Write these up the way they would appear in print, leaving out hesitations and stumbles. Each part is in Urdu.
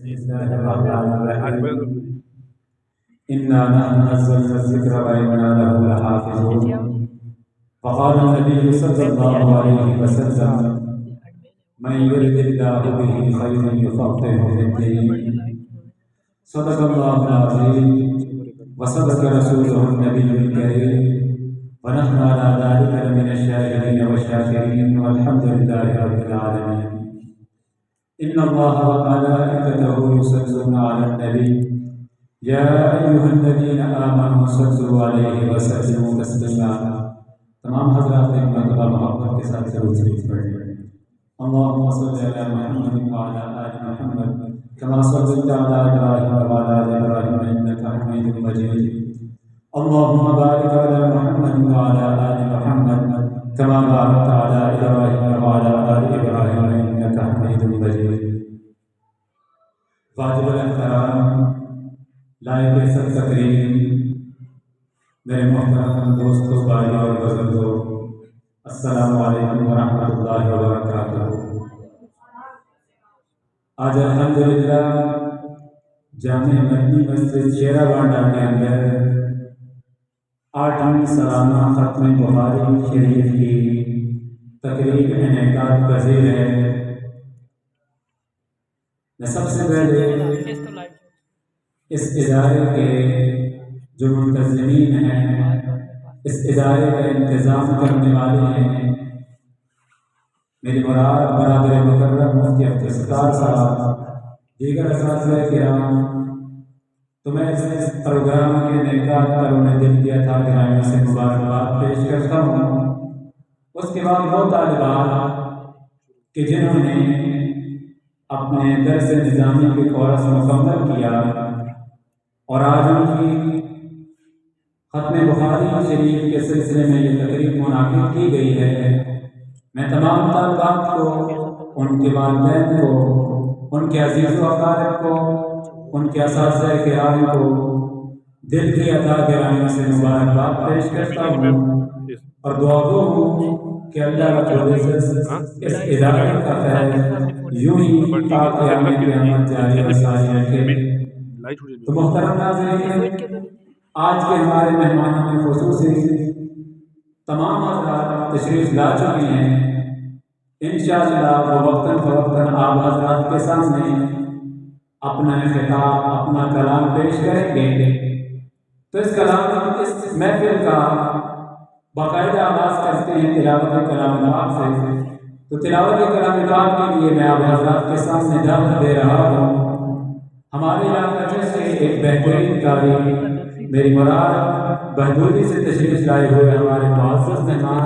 بسم الله الرحمن الرحيم إنا نحن نزلنا الذكر وإنا له لحافظون فقال النبي صلى الله عليه وسلم من يرد الله به خيرا يفقهه في الدين صدق الله العظيم وصدق رسوله النبي الكريم ونحن على ذلك من الشاهدين والشاكرين والحمد لله رب العالمين إن الله وملائكته يصلون على النبي يا أيها الذين آمنوا صلوا عليه وسلموا تسليما تمام حضرات نے مرتبہ محبت کے ساتھ ضرور شریف پڑھ لیں اللهم صل على محمد وعلى آل محمد كما صليت على إبراهيم وعلى آل إبراهيم إنك حميد مجيد اللهم بارك على محمد وعلى آل محمد كما باركت على إبراهيم وعلى آل إبراهيم إنك حميد مجيد واجب الاحترام لائق سب تقریم میرے محترم دوستوں بھائیوں اور بزرگوں السلام علیکم ورحمۃ اللہ وبرکاتہ۔ آج الحمدللہ جامع مدنی مسجد شیرہ بانڈا کے اندر 8ویں سالانہ ختم بخاری شریف کی تقریب انعقاد پذیر ہے۔ میں سب سے پہلے اس ادارے کے جو منتظمین ہیں، اس ادارے کا انتظام کرنے والے ہیں، میری مراد برادر مکرم مفتی عبدالستار صاحب، دیگر اساتذہ کرام، تو میں اس پروگرام کے انعقاد پر انہیں دل کی عطا گرامی سے مبارکباد پیش کرتا ہوں۔ اس کے بعد وہ طالبات کہ جنہوں نے اپنے درس نظامی کے کورس مکمل کیا اور آج ان کی ختم بخاری شریف کے سلسلے میں یہ تقریب منعقد کی گئی ہے، میں تمام طالبات کو، ان کے والدین کو، ان کے عزیز و اقارب کو، ان کے اساتذہ کرام کو دل کی عطا گرامی سے مبارکباد پیش کرتا ہوں اور دعا گو ہوں کہ اللہ رب العزت اس ادارے کا خیر یوں ہی تا قیامت قیامت جاری و ساری رکھے۔ تو محترم ناظرین، آج کے ہمارے مہمانوں میں خصوصی تمام حضرات تشریف لا چکے ہیں۔ انشاءاللہ وہ وقتاً فوقتاً آپ حضرات کے سامنے اپنا خطاب، اپنا کلام پیش کریں گے۔ تو اس محفل کا باقاعدہ آغاز کرتے ہیں تلاوت کلام پاک سے۔ تو تلاوت کلام پاک کے لیے میں آپ حضرات کے سامنے دعوت دے رہا ہوں ہمارے علاقے سے ایک بہترین قاری، میری مراد بہدوری سے تشریف لائے ہوئے ہمارے معزز مہمان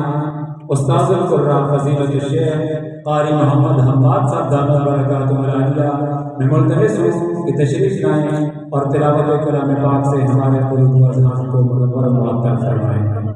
استاذ القراء فضیلت الشیخ قاری محمد حماد صاحب دامت برکاتہ العالیہ میں ملتمس ہوں کہ تشریف لائیں اور تلاوت کلام پاک سے ہمارے قلوب و اذہان کو منور و معطر فرمائیں۔